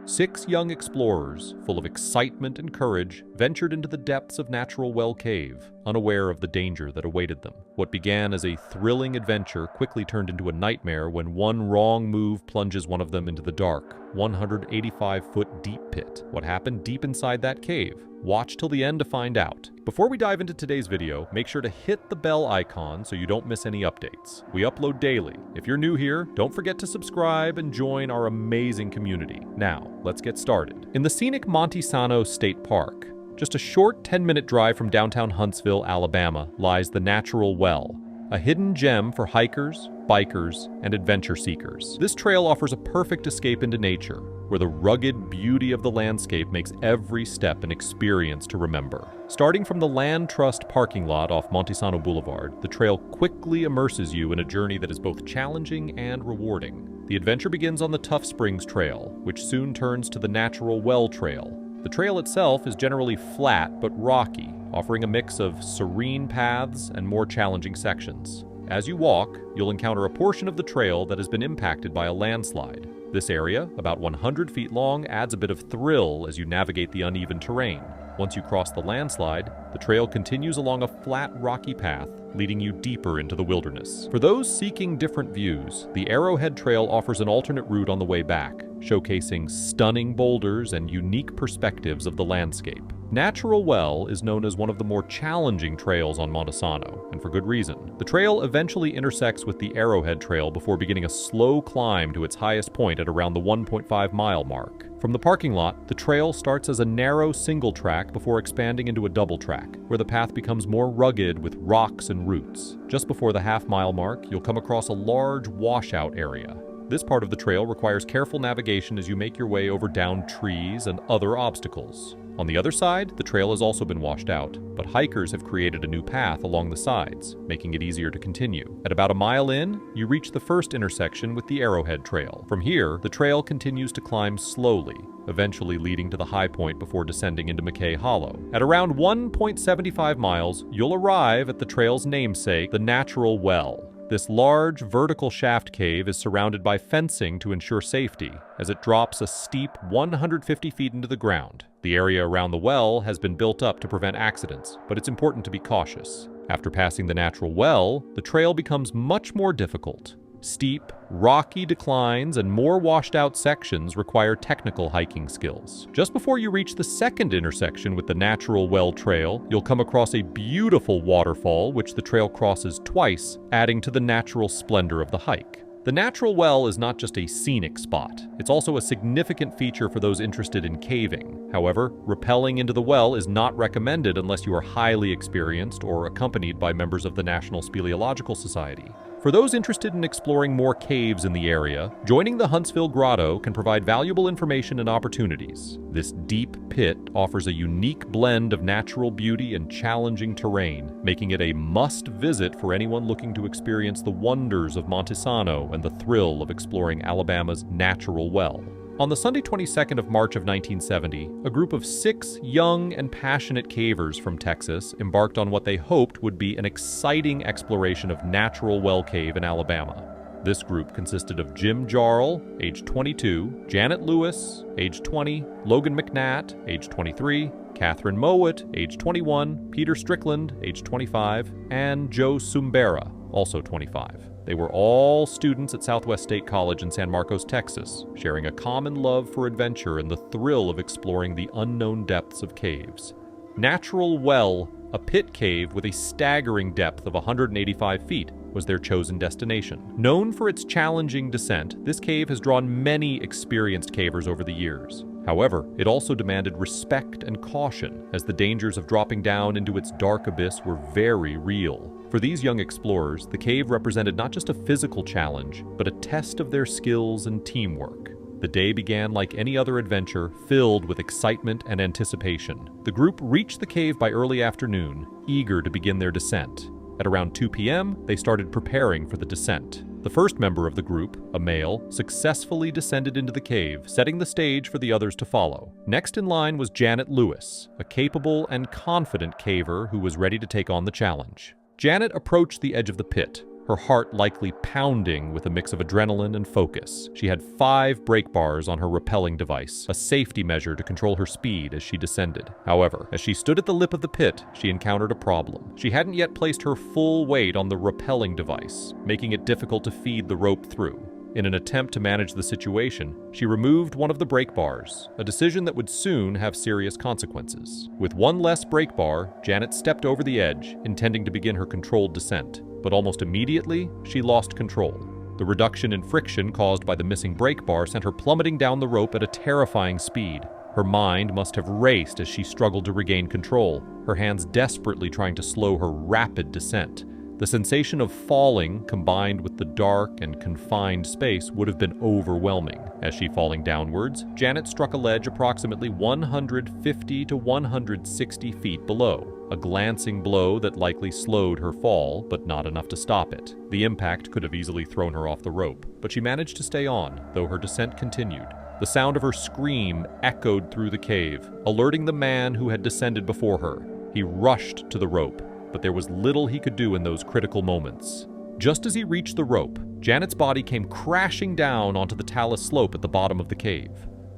6 young explorers, full of excitement and courage, ventured into the depths of Natural Well Cave, unaware of the danger that awaited them. What began as a thrilling adventure quickly turned into a nightmare when one wrong move plunges one of them into the dark, 185-foot deep pit. What happened deep inside that cave? Watch till the end to find out. Before we dive into today's video, make sure to hit the bell icon so you don't miss any updates. We upload daily. If you're new here, don't forget to subscribe and join our amazing community. Now, let's get started. In the scenic Monte Sano State Park, just a short 10-minute drive from downtown Huntsville, Alabama, lies the Natural Well, a hidden gem for hikers, bikers, and adventure seekers. This trail offers a perfect escape into nature, where the rugged beauty of the landscape makes every step an experience to remember. Starting from the Land Trust parking lot off Monte Sano Boulevard, the trail quickly immerses you in a journey that is both challenging and rewarding. The adventure begins on the Tough Springs Trail, which soon turns to the Natural Well Trail. The trail itself is generally flat but rocky, offering a mix of serene paths and more challenging sections. As you walk, you'll encounter a portion of the trail that has been impacted by a landslide. This area, about 100 feet long, adds a bit of thrill as you navigate the uneven terrain. Once you cross the landslide, the trail continues along a flat, rocky path, leading you deeper into the wilderness. For those seeking different views, the Arrowhead Trail offers an alternate route on the way back, showcasing stunning boulders and unique perspectives of the landscape. Natural Well is known as one of the more challenging trails on Monte Sano, and for good reason. The trail eventually intersects with the Arrowhead Trail before beginning a slow climb to its highest point at around the 1.5-mile mark. From the parking lot, the trail starts as a narrow single track before expanding into a double track, where the path becomes more rugged with rocks and roots. Just before the half-mile mark, you'll come across a large washout area. This part of the trail requires careful navigation as you make your way over downed trees and other obstacles. On the other side, the trail has also been washed out, but hikers have created a new path along the sides, making it easier to continue. At about a mile in, you reach the first intersection with the Arrowhead Trail. From here, the trail continues to climb slowly, eventually leading to the high point before descending into McKay Hollow. At around 1.75 miles, you'll arrive at the trail's namesake, the Natural Well. This large, vertical shaft cave is surrounded by fencing to ensure safety, as it drops a steep 150 feet into the ground. The area around the well has been built up to prevent accidents, but it's important to be cautious. After passing the Natural Well, the trail becomes much more difficult. Steep, rocky declines and more washed-out sections require technical hiking skills. Just before you reach the second intersection with the Natural Well Trail, you'll come across a beautiful waterfall which the trail crosses twice, adding to the natural splendor of the hike. The Natural Well is not just a scenic spot, it's also a significant feature for those interested in caving. However, rappelling into the well is not recommended unless you are highly experienced or accompanied by members of the National Speleological Society. For those interested in exploring more caves in the area, joining the Huntsville Grotto can provide valuable information and opportunities. This deep pit offers a unique blend of natural beauty and challenging terrain, making it a must-visit for anyone looking to experience the wonders of Monte Sano and the thrill of exploring Alabama's Natural Well. On the Sunday 22nd of March of 1970, a group of 6 young and passionate cavers from Texas embarked on what they hoped would be an exciting exploration of Natural Well Cave in Alabama. This group consisted of Jim Jarl, age 22, Janet Lewis, age 20, Logan McNatt, age 23, Catherine Mowat, age 21, Peter Strickland, age 25, and Joe Sumbera, also 25. They were all students at Southwest State College in San Marcos, Texas, sharing a common love for adventure and the thrill of exploring the unknown depths of caves. Natural Well, a pit cave with a staggering depth of 185 feet, was their chosen destination. Known for its challenging descent, this cave has drawn many experienced cavers over the years. However, it also demanded respect and caution, as the dangers of dropping down into its dark abyss were very real. For these young explorers, the cave represented not just a physical challenge, but a test of their skills and teamwork. The day began like any other adventure, filled with excitement and anticipation. The group reached the cave by early afternoon, eager to begin their descent. At around 2 p.m., they started preparing for the descent. The first member of the group, a male, successfully descended into the cave, setting the stage for the others to follow. Next in line was Janet Lewis, a capable and confident caver who was ready to take on the challenge. Janet approached the edge of the pit, her heart likely pounding with a mix of adrenaline and focus. She had 5 brake bars on her rappelling device, a safety measure to control her speed as she descended. However, as she stood at the lip of the pit, she encountered a problem. She hadn't yet placed her full weight on the rappelling device, making it difficult to feed the rope through. In an attempt to manage the situation, she removed one of the brake bars, a decision that would soon have serious consequences. With one less brake bar, Janet stepped over the edge, intending to begin her controlled descent. But almost immediately, she lost control. The reduction in friction caused by the missing brake bar sent her plummeting down the rope at a terrifying speed. Her mind must have raced as she struggled to regain control, her hands desperately trying to slow her rapid descent. The sensation of falling, combined with the dark and confined space, would have been overwhelming. As she falling downwards, Janet struck a ledge approximately 150 to 160 feet below, a glancing blow that likely slowed her fall, but not enough to stop it. The impact could have easily thrown her off the rope, but she managed to stay on, though her descent continued. The sound of her scream echoed through the cave, alerting the man who had descended before her. He rushed to the rope, but there was little he could do in those critical moments. Just as he reached the rope, Janet's body came crashing down onto the talus slope at the bottom of the cave.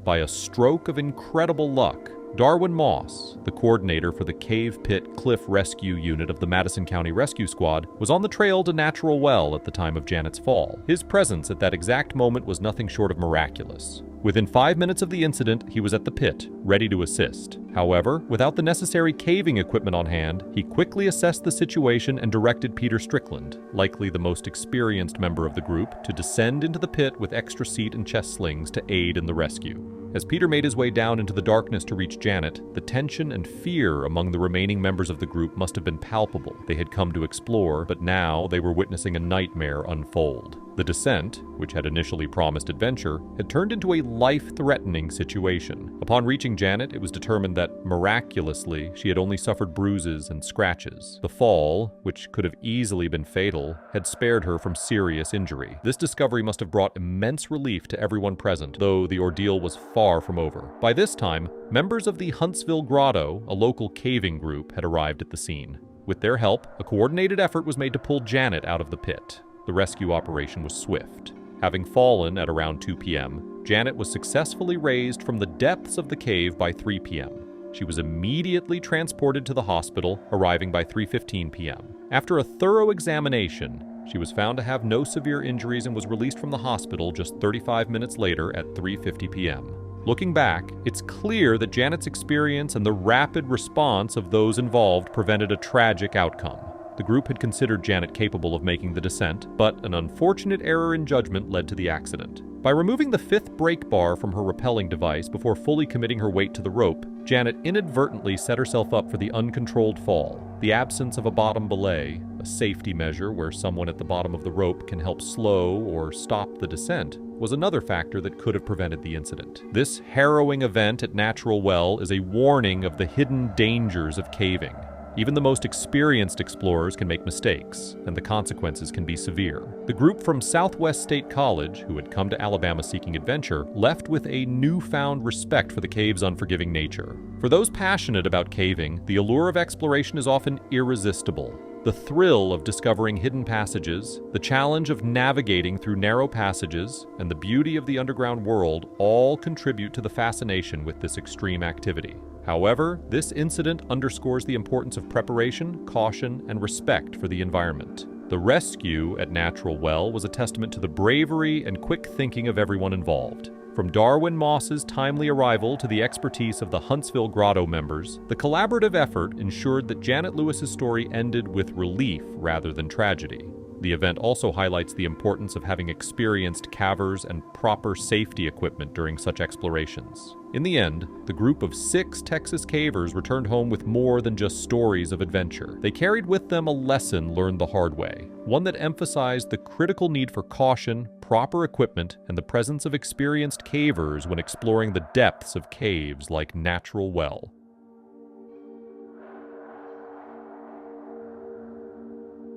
By a stroke of incredible luck, Darwin Moss, the coordinator for the Cave Pit Cliff Rescue Unit of the Madison County Rescue Squad, was on the trail to Natural Well at the time of Janet's fall. His presence at that exact moment was nothing short of miraculous. Within 5 minutes of the incident, he was at the pit, ready to assist. However, without the necessary caving equipment on hand, he quickly assessed the situation and directed Peter Strickland, likely the most experienced member of the group, to descend into the pit with extra seat and chest slings to aid in the rescue. As Peter made his way down into the darkness to reach Janet, the tension and fear among the remaining members of the group must have been palpable. They had come to explore, but now they were witnessing a nightmare unfold. The descent, which had initially promised adventure, had turned into a life-threatening situation. Upon reaching Janet, it was determined that, miraculously, she had only suffered bruises and scratches. The fall, which could have easily been fatal, had spared her from serious injury. This discovery must have brought immense relief to everyone present, though the ordeal was far from over. By this time, members of the Huntsville Grotto, a local caving group, had arrived at the scene. With their help, a coordinated effort was made to pull Janet out of the pit. The rescue operation was swift. Having fallen at around 2 p.m., Janet was successfully raised from the depths of the cave by 3 p.m. She was immediately transported to the hospital, arriving by 3:15 p.m. After a thorough examination, she was found to have no severe injuries and was released from the hospital just 35 minutes later at 3:50 p.m. Looking back, it's clear that Janet's experience and the rapid response of those involved prevented a tragic outcome. The group had considered Janet capable of making the descent, but an unfortunate error in judgment led to the accident. By removing the 5th brake bar from her rappelling device before fully committing her weight to the rope, Janet inadvertently set herself up for the uncontrolled fall. The absence of a bottom belay, a safety measure where someone at the bottom of the rope can help slow or stop the descent, was another factor that could have prevented the incident. This harrowing event at Natural Well is a warning of the hidden dangers of caving. Even the most experienced explorers can make mistakes, and the consequences can be severe. The group from Southwest State College, who had come to Alabama seeking adventure, left with a newfound respect for the cave's unforgiving nature. For those passionate about caving, the allure of exploration is often irresistible. The thrill of discovering hidden passages, the challenge of navigating through narrow passages, and the beauty of the underground world all contribute to the fascination with this extreme activity. However, this incident underscores the importance of preparation, caution, and respect for the environment. The rescue at Natural Well was a testament to the bravery and quick thinking of everyone involved. From Darwin Moss's timely arrival to the expertise of the Huntsville Grotto members, the collaborative effort ensured that Janet Lewis's story ended with relief rather than tragedy. The event also highlights the importance of having experienced cavers and proper safety equipment during such explorations. In the end, the group of 6 Texas cavers returned home with more than just stories of adventure. They carried with them a lesson learned the hard way, one that emphasized the critical need for caution, proper equipment, and the presence of experienced cavers when exploring the depths of caves like Natural Well.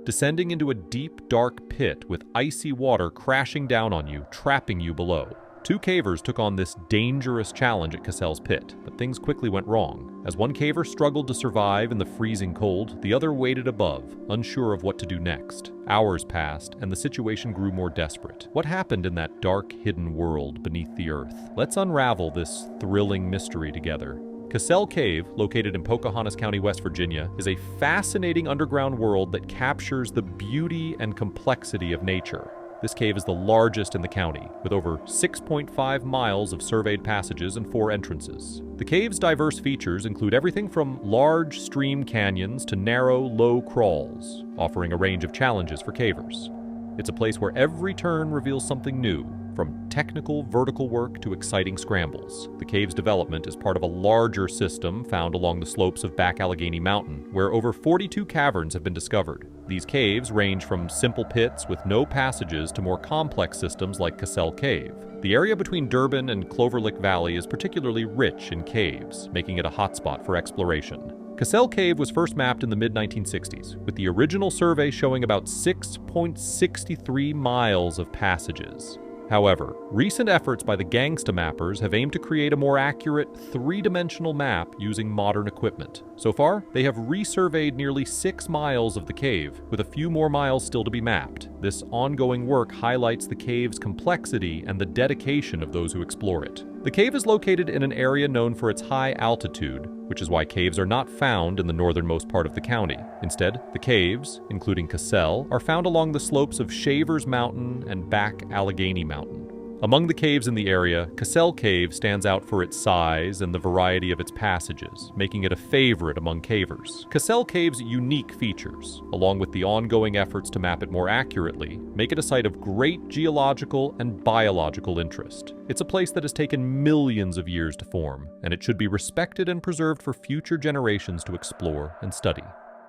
Descending into a deep, dark pit with icy water crashing down on you, trapping you below. Two cavers took on this dangerous challenge at Cassel's pit, but things quickly went wrong. As one caver struggled to survive in the freezing cold, the other waited above, unsure of what to do next. Hours passed, and the situation grew more desperate. What happened in that dark, hidden world beneath the earth? Let's unravel this thrilling mystery together. Cassel Cave, located in Pocahontas County, West Virginia, is a fascinating underground world that captures the beauty and complexity of nature. This cave is the largest in the county, with over 6.5 miles of surveyed passages and 4 entrances. The cave's diverse features include everything from large stream canyons to narrow, low crawls, offering a range of challenges for cavers. It's a place where every turn reveals something new, from technical vertical work to exciting scrambles. The cave's development is part of a larger system found along the slopes of Back Allegheny Mountain, where over 42 caverns have been discovered. These caves range from simple pits with no passages to more complex systems like Cassel Cave. The area between Durbin and Clover Lick Valley is particularly rich in caves, making it a hotspot for exploration. Cassel Cave was first mapped in the mid-1960s, with the original survey showing about 6.63 miles of passages. However, recent efforts by the Gangsta mappers have aimed to create a more accurate, three-dimensional map using modern equipment. So far, they have resurveyed nearly 6 miles of the cave, with a few more miles still to be mapped. This ongoing work highlights the cave's complexity and the dedication of those who explore it. The cave is located in an area known for its high altitude, which is why caves are not found in the northernmost part of the county. Instead, the caves, including Cassel, are found along the slopes of Shavers Mountain and Back Allegheny Mountain. Among the caves in the area, Cassel Cave stands out for its size and the variety of its passages, making it a favorite among cavers. Cassel Cave's unique features, along with the ongoing efforts to map it more accurately, make it a site of great geological and biological interest. It's a place that has taken millions of years to form, and it should be respected and preserved for future generations to explore and study.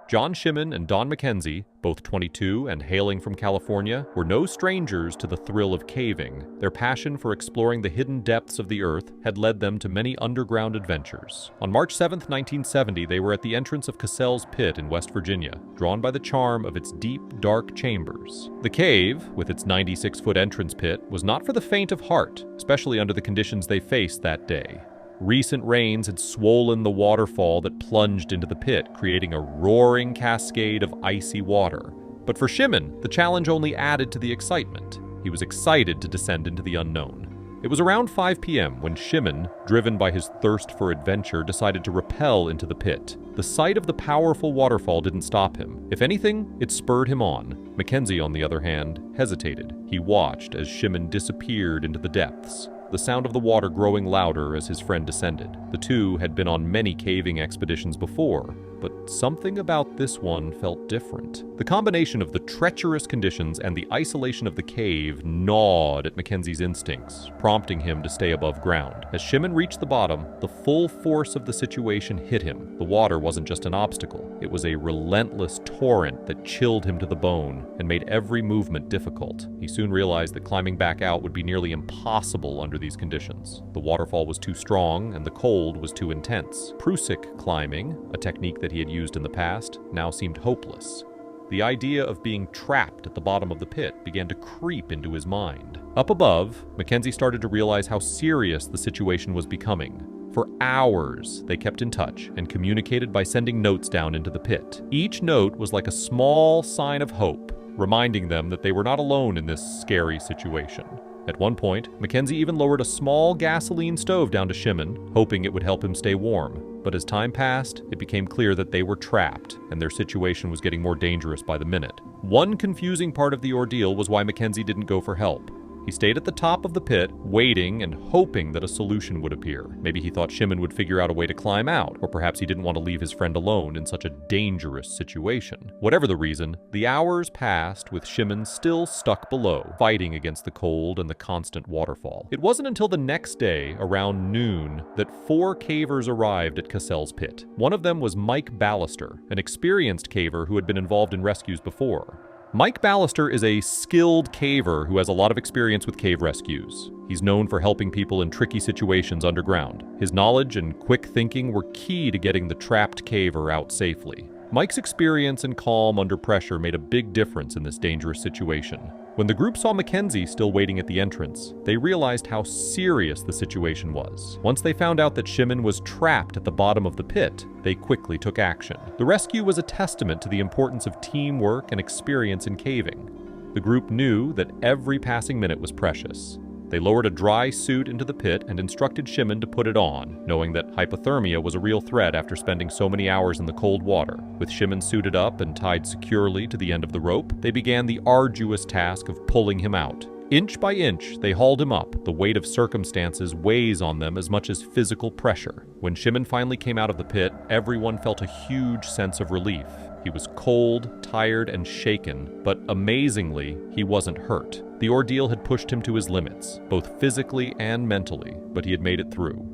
John Shimon and Don McKenzie, both 22 and hailing from California, were no strangers to the thrill of caving. Their passion for exploring the hidden depths of the earth had led them to many underground adventures. On March 7, 1970, they were at the entrance of Cassel's pit in West Virginia, drawn by the charm of its deep, dark chambers. The cave, with its 96-foot entrance pit, was not for the faint of heart, especially under the conditions they faced that day. Recent rains had swollen the waterfall that plunged into the pit, creating a roaring cascade of icy water. But for Shimon, the challenge only added to the excitement. He was excited to descend into the unknown. It was around 5 p.m. when Shimon, driven by his thirst for adventure, decided to rappel into the pit. The sight of the powerful waterfall didn't stop him. If anything, it spurred him on. Mackenzie, on the other hand, hesitated. He watched as Shimon disappeared into the depths, the sound of the water growing louder as his friend descended. The two had been on many caving expeditions before, but something about this one felt different. The combination of the treacherous conditions and the isolation of the cave gnawed at Mackenzie's instincts, prompting him to stay above ground. As Shimon reached the bottom, the full force of the situation hit him. The water wasn't just an obstacle. It was a relentless torrent that chilled him to the bone and made every movement difficult. He soon realized that climbing back out would be nearly impossible under these conditions. The waterfall was too strong and the cold was too intense. Prusik climbing, a technique that he had used in the past, now seemed hopeless. The idea of being trapped at the bottom of the pit began to creep into his mind. Up above, Mackenzie started to realize how serious the situation was becoming. For hours, they kept in touch and communicated by sending notes down into the pit. Each note was like a small sign of hope, reminding them that they were not alone in this scary situation. At one point, Mackenzie even lowered a small gasoline stove down to Shimon, hoping it would help him stay warm. But as time passed, it became clear that they were trapped, and their situation was getting more dangerous by the minute. One confusing part of the ordeal was why Mackenzie didn't go for help. He stayed at the top of the pit, waiting and hoping that a solution would appear. Maybe he thought Shimon would figure out a way to climb out, or perhaps he didn't want to leave his friend alone in such a dangerous situation. Whatever the reason, the hours passed with Shimon still stuck below, fighting against the cold and the constant waterfall. It wasn't until the next day, around noon, that 4 cavers arrived at Cassel's pit. One of them was Mike Ballister, an experienced caver who had been involved in rescues before. Mike Ballister is a skilled caver who has a lot of experience with cave rescues. He's known for helping people in tricky situations underground. His knowledge and quick thinking were key to getting the trapped caver out safely. Mike's experience and calm under pressure made a big difference in this dangerous situation. When the group saw Mackenzie still waiting at the entrance, they realized how serious the situation was. Once they found out that Shimon was trapped at the bottom of the pit, they quickly took action. The rescue was a testament to the importance of teamwork and experience in caving. The group knew that every passing minute was precious. They lowered a dry suit into the pit and instructed Shimon to put it on, knowing that hypothermia was a real threat after spending so many hours in the cold water. With Shimon suited up and tied securely to the end of the rope, they began the arduous task of pulling him out. Inch by inch, they hauled him up. The weight of circumstances weighs on them as much as physical pressure. When Shimon finally came out of the pit, everyone felt a huge sense of relief. He was cold, tired, and shaken, but amazingly, he wasn't hurt. The ordeal had pushed him to his limits, both physically and mentally, but he had made it through.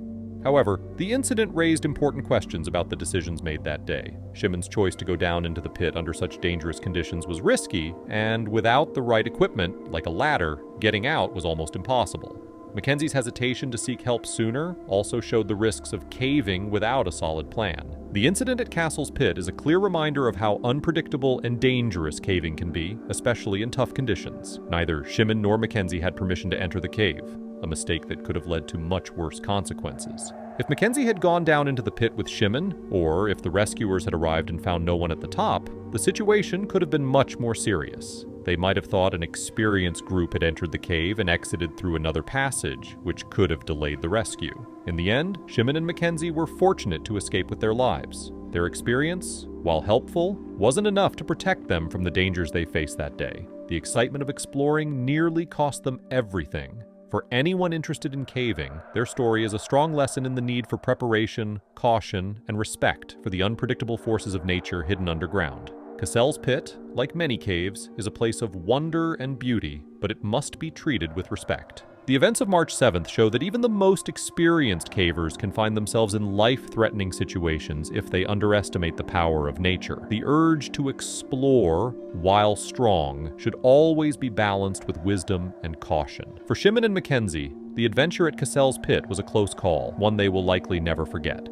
However, the incident raised important questions about the decisions made that day. Shimon's choice to go down into the pit under such dangerous conditions was risky, and without the right equipment, like a ladder, getting out was almost impossible. Mackenzie's hesitation to seek help sooner also showed the risks of caving without a solid plan. The incident at Cassel's pit is a clear reminder of how unpredictable and dangerous caving can be, especially in tough conditions. Neither Shimon nor Mackenzie had permission to enter the cave, a mistake that could have led to much worse consequences. If Mackenzie had gone down into the pit with Shimon, or if the rescuers had arrived and found no one at the top, the situation could have been much more serious. They might have thought an experienced group had entered the cave and exited through another passage, which could have delayed the rescue. In the end, Shimon and Mackenzie were fortunate to escape with their lives. Their experience, while helpful, wasn't enough to protect them from the dangers they faced that day. The excitement of exploring nearly cost them everything. For anyone interested in caving, their story is a strong lesson in the need for preparation, caution, and respect for the unpredictable forces of nature hidden underground. Cassel's pit, like many caves, is a place of wonder and beauty, but it must be treated with respect. The events of March 7th show that even the most experienced cavers can find themselves in life-threatening situations if they underestimate the power of nature. The urge to explore, while strong, should always be balanced with wisdom and caution. For Shimon and Mackenzie, the adventure at Cassel's pit was a close call, one they will likely never forget.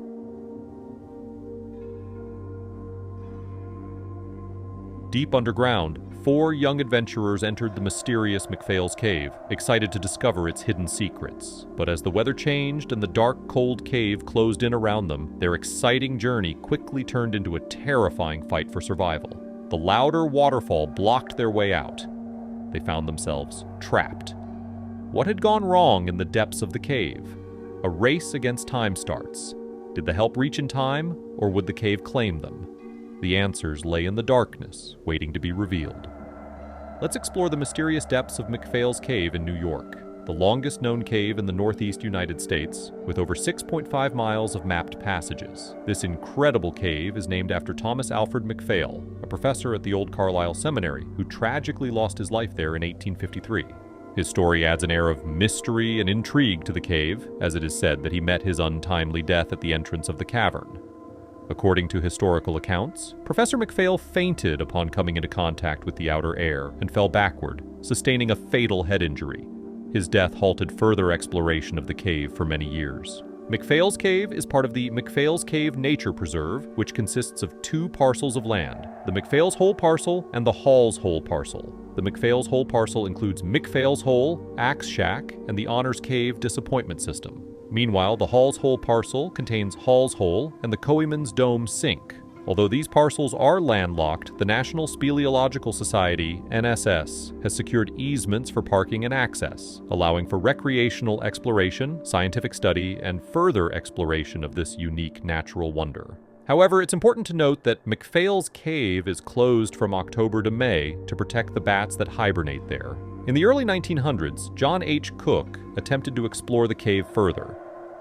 Deep underground, 4 young adventurers entered the mysterious McFails cave, excited to discover its hidden secrets. But as the weather changed and the dark, cold cave closed in around them, their exciting journey quickly turned into a terrifying fight for survival. The louder waterfall blocked their way out. They found themselves trapped. What had gone wrong in the depths of the cave? A race against time starts. Did the help reach in time, or would the cave claim them? The answers lay in the darkness, waiting to be revealed. Let's explore the mysterious depths of McFails Cave in New York, the longest known cave in the Northeast United States, with over 6.5 miles of mapped passages. This incredible cave is named after Thomas Alfred McFail, a professor at the Old Carlisle Seminary, who tragically lost his life there in 1853. His story adds an air of mystery and intrigue to the cave, as it is said that he met his untimely death at the entrance of the cavern. According to historical accounts, Professor McFail fainted upon coming into contact with the outer air and fell backward, sustaining a fatal head injury. His death halted further exploration of the cave for many years. McFails Cave is part of the McFails Cave Nature Preserve, which consists of 2 parcels of land, the McFails Hole parcel and the Halls Hole parcel. The McFails Hole parcel includes McFails Hole, Axe Shack, and the Honors Cave Disappointment System. Meanwhile, the Halls Hole parcel contains Halls Hole and the Coeymans Dome Sink. Although these parcels are landlocked, the National Speleological Society, NSS, has secured easements for parking and access, allowing for recreational exploration, scientific study, and further exploration of this unique natural wonder. However, it's important to note that McFails Cave is closed from October to May to protect the bats that hibernate there. In the early 1900s, John H. Cook attempted to explore the cave further,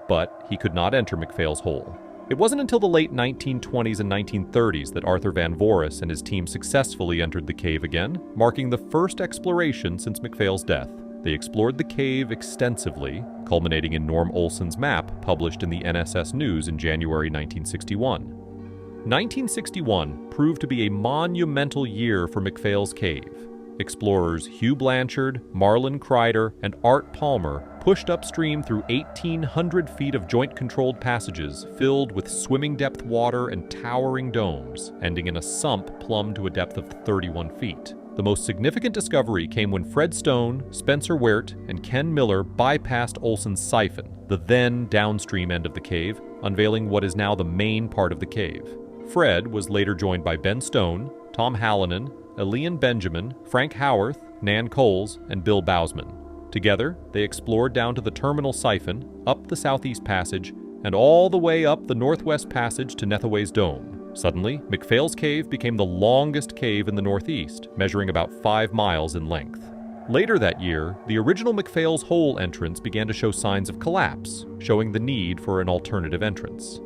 but he could not enter McFails Hole. It wasn't until the late 1920s and 1930s that Arthur Van Voris and his team successfully entered the cave again, marking the first exploration since McFail's death. They explored the cave extensively, culminating in Norm Olson's map published in the NSS News in January 1961. 1961 proved to be a monumental year for McFails Cave. Explorers Hugh Blanchard, Marlon Kreider, and Art Palmer pushed upstream through 1,800 feet of joint-controlled passages filled with swimming-depth water and towering domes, ending in a sump plumbed to a depth of 31 feet. The most significant discovery came when Fred Stone, Spencer Wert, and Ken Miller bypassed Olson's siphon, the then downstream end of the cave, unveiling what is now the main part of the cave. Fred was later joined by Ben Stone, Tom Hallinan, Elian Benjamin, Frank Howarth, Nan Coles, and Bill Bousman. Together, they explored down to the terminal siphon, up the southeast passage, and all the way up the northwest passage to Nethaway's Dome. Suddenly, McFails Cave became the longest cave in the northeast, measuring about 5 miles in length. Later that year, the original McFails Hole entrance began to show signs of collapse, showing the need for an alternative entrance.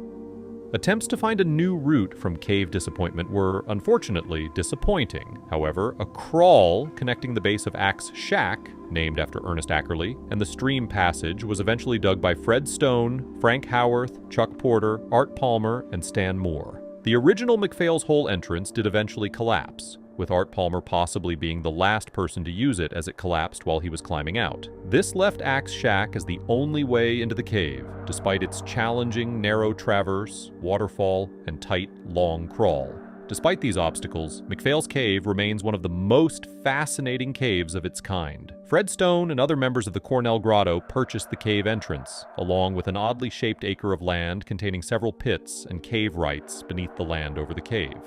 Attempts to find a new route from Cave Disappointment were, unfortunately, disappointing. However, a crawl connecting the base of Axe Shack, named after Ernest Ackerley, and the stream passage was eventually dug by Fred Stone, Frank Howarth, Chuck Porter, Art Palmer, and Stan Moore. The original McFails Hole entrance did eventually collapse, with Art Palmer possibly being the last person to use it as it collapsed while he was climbing out. This left Axe Shack as the only way into the cave, despite its challenging narrow traverse, waterfall, and tight, long crawl. Despite these obstacles, McFails Cave remains one of the most fascinating caves of its kind. Fred Stone and other members of the Cornell Grotto purchased the cave entrance, along with an oddly shaped acre of land containing several pits and cave rights beneath the land over the cave.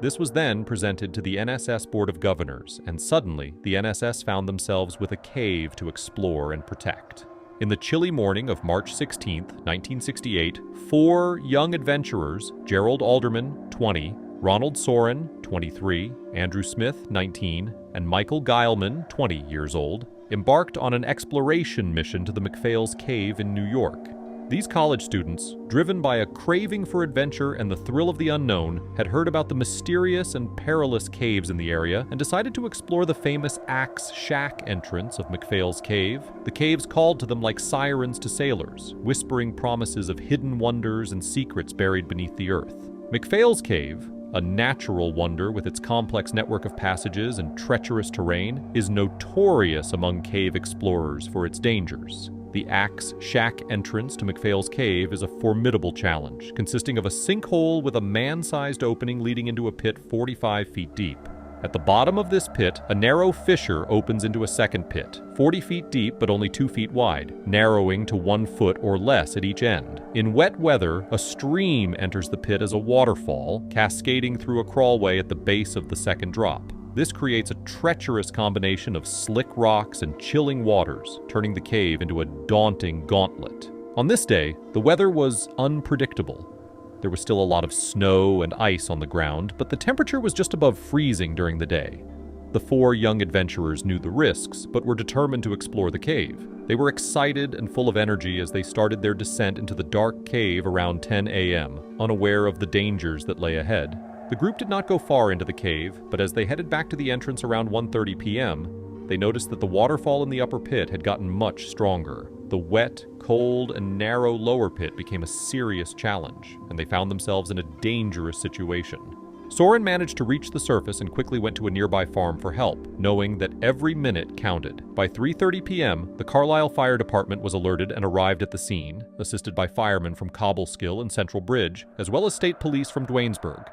This was then presented to the NSS Board of Governors, and suddenly the NSS found themselves with a cave to explore and protect. In the chilly morning of March 16, 1968, 4 young adventurers, Gerald Alderman, 20, Ronald Soren, 23, Andrew Smith, 19, and Michael Geilman, 20 years old, embarked on an exploration mission to the McFails Cave in New York. These college students, driven by a craving for adventure and the thrill of the unknown, had heard about the mysterious and perilous caves in the area and decided to explore the famous Axe Shack entrance of McFails Cave. The caves called to them like sirens to sailors, whispering promises of hidden wonders and secrets buried beneath the earth. McFails Cave, a natural wonder with its complex network of passages and treacherous terrain, is notorious among cave explorers for its dangers. The Axe Shack entrance to McFails Cave is a formidable challenge, consisting of a sinkhole with a man-sized opening leading into a pit 45 feet deep. At the bottom of this pit, a narrow fissure opens into a second pit, 40 feet deep but only 2 feet wide, narrowing to 1 foot or less at each end. In wet weather, a stream enters the pit as a waterfall, cascading through a crawlway at the base of the second drop. This creates a treacherous combination of slick rocks and chilling waters, turning the cave into a daunting gauntlet. On this day, the weather was unpredictable. There was still a lot of snow and ice on the ground, but the temperature was just above freezing during the day. The 4 young adventurers knew the risks, but were determined to explore the cave. They were excited and full of energy as they started their descent into the dark cave around 10 a.m., unaware of the dangers that lay ahead. The group did not go far into the cave, but as they headed back to the entrance around 1:30 p.m., they noticed that the waterfall in the upper pit had gotten much stronger. The wet, cold, and narrow lower pit became a serious challenge, and they found themselves in a dangerous situation. Soren managed to reach the surface and quickly went to a nearby farm for help, knowing that every minute counted. By 3:30 p.m., the Carlisle Fire Department was alerted and arrived at the scene, assisted by firemen from Cobleskill and Central Bridge, as well as state police from Duanesburg.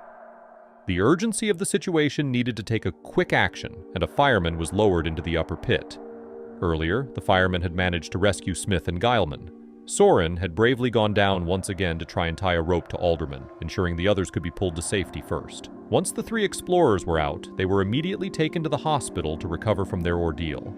The urgency of the situation needed to take a quick action, and a fireman was lowered into the upper pit. Earlier, the firemen had managed to rescue Smith and Geilman. Soren had bravely gone down once again to try and tie a rope to Alderman, ensuring the others could be pulled to safety first. Once the 3 explorers were out, they were immediately taken to the hospital to recover from their ordeal.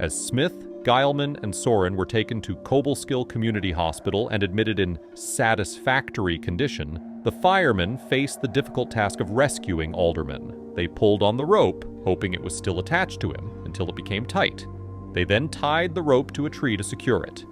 As Smith, Geilman, and Soren were taken to Cobleskill Community Hospital and admitted in satisfactory condition, the firemen faced the difficult task of rescuing Alderman. They pulled on the rope, hoping it was still attached to him, until it became tight. They then tied the rope to a tree to secure it.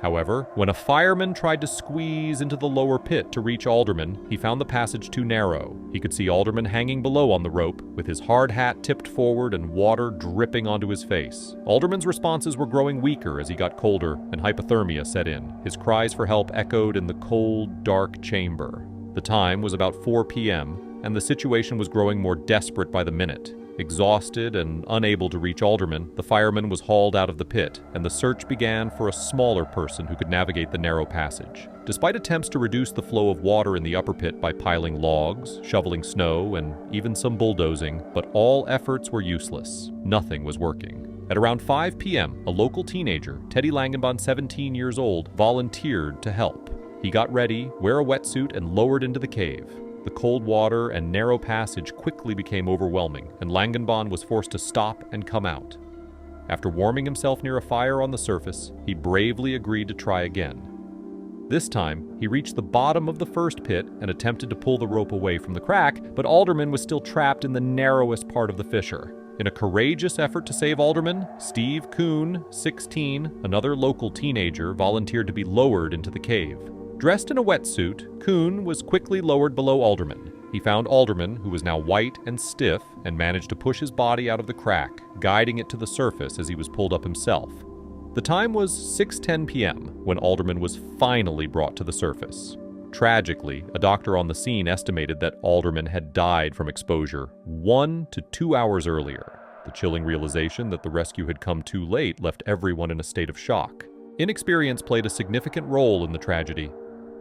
However, when a fireman tried to squeeze into the lower pit to reach Alderman, he found the passage too narrow. He could see Alderman hanging below on the rope, with his hard hat tipped forward and water dripping onto his face. Alderman's responses were growing weaker as he got colder, and hypothermia set in. His cries for help echoed in the cold, dark chamber. The time was about 4 p.m., and the situation was growing more desperate by the minute. Exhausted and unable to reach Alderman, the fireman was hauled out of the pit, and the search began for a smaller person who could navigate the narrow passage. Despite attempts to reduce the flow of water in the upper pit by piling logs, shoveling snow, and even some bulldozing, but all efforts were useless. Nothing was working. At around 5 p.m., a local teenager, Teddy Langenbahn, 17 years old, volunteered to help. He got ready, wear a wetsuit, and lowered into the cave. The cold water and narrow passage quickly became overwhelming, and Langenbahn was forced to stop and come out. After warming himself near a fire on the surface, he bravely agreed to try again. This time, he reached the bottom of the first pit and attempted to pull the rope away from the crack, but Alderman was still trapped in the narrowest part of the fissure. In a courageous effort to save Alderman, Steve Kuhn, 16, another local teenager, volunteered to be lowered into the cave. Dressed in a wetsuit, Kuhn was quickly lowered below Alderman. He found Alderman, who was now white and stiff, and managed to push his body out of the crack, guiding it to the surface as he was pulled up himself. The time was 6:10 p.m. when Alderman was finally brought to the surface. Tragically, a doctor on the scene estimated that Alderman had died from exposure 1 to 2 hours earlier. The chilling realization that the rescue had come too late left everyone in a state of shock. Inexperience played a significant role in the tragedy.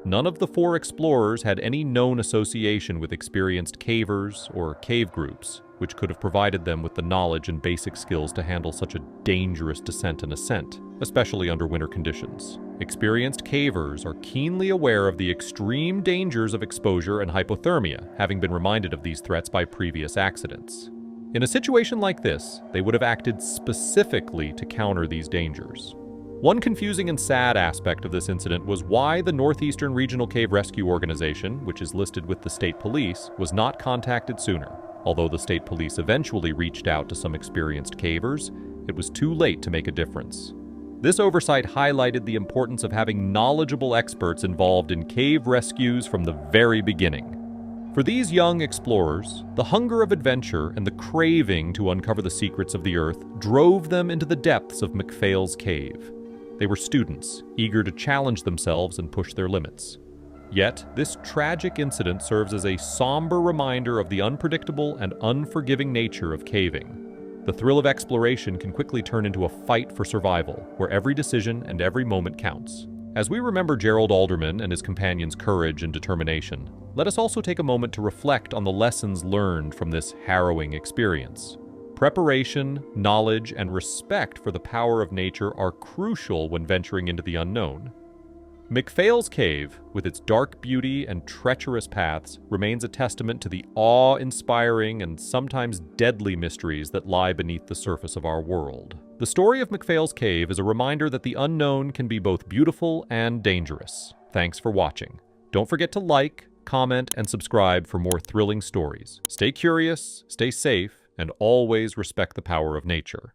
None of the 4 explorers had any known association with experienced cavers or cave groups, which could have provided them with the knowledge and basic skills to handle such a dangerous descent and ascent, especially under winter conditions. Experienced cavers are keenly aware of the extreme dangers of exposure and hypothermia, having been reminded of these threats by previous accidents. In a situation like this, they would have acted specifically to counter these dangers. One confusing and sad aspect of this incident was why the Northeastern Regional Cave Rescue Organization, which is listed with the state police, was not contacted sooner. Although the state police eventually reached out to some experienced cavers, it was too late to make a difference. This oversight highlighted the importance of having knowledgeable experts involved in cave rescues from the very beginning. For these young explorers, the hunger of adventure and the craving to uncover the secrets of the earth drove them into the depths of McFails Cave. They were students, eager to challenge themselves and push their limits. Yet, this tragic incident serves as a somber reminder of the unpredictable and unforgiving nature of caving. The thrill of exploration can quickly turn into a fight for survival, where every decision and every moment counts. As we remember Gerald Alderman and his companions' courage and determination, let us also take a moment to reflect on the lessons learned from this harrowing experience. Preparation, knowledge, and respect for the power of nature are crucial when venturing into the unknown. McFails Cave, with its dark beauty and treacherous paths, remains a testament to the awe-inspiring and sometimes deadly mysteries that lie beneath the surface of our world. The story of McFails Cave is a reminder that the unknown can be both beautiful and dangerous. Thanks for watching. Don't forget to like, comment, and subscribe for more thrilling stories. Stay curious, stay safe, and always respect the power of nature.